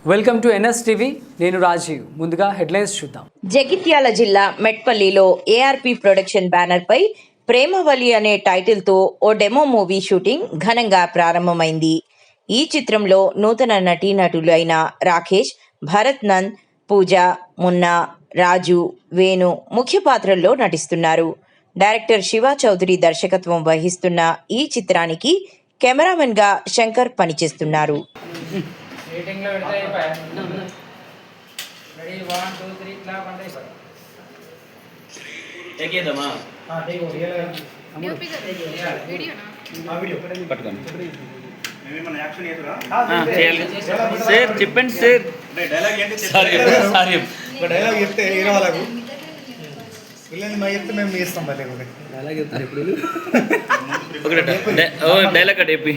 Welcome to NS TV. నేను రాజీవ్. ముందుగా headlines చూద్దాం. జగిత్యాల జిల్లా మెట్పల్లిలో ఏఆర్పి ప్రొడక్షన్ బ్యానర్ పై ప్రేమవలి అనే టైటిల్ తో ఓ డెమో మూవీ షూటింగ్ ఘనంగా ప్రారంభమైంది. ఈ చిత్రంలో నూతన నటీనటులు అయిన రాకేష్, భరత్ నంద్, పూజ, మున్నా, రాజు, వేణు ముఖ్య పాత్రల్లో నటిస్తున్నారు. డైరెక్టర్ శివ చౌదరి దర్శకత్వం వహిస్తున్న ఈ చిత్రానికి కెమెరామెన్ గా శంకర్ పనిచేస్తున్నారు. సార్ చెప్పండి సార్. డైలాగ్ చెప్తే హీరో వాళ్ళకు వీళ్ళని మా చెప్తే మేము ఇస్తాం. డైలాగ్ చెప్పి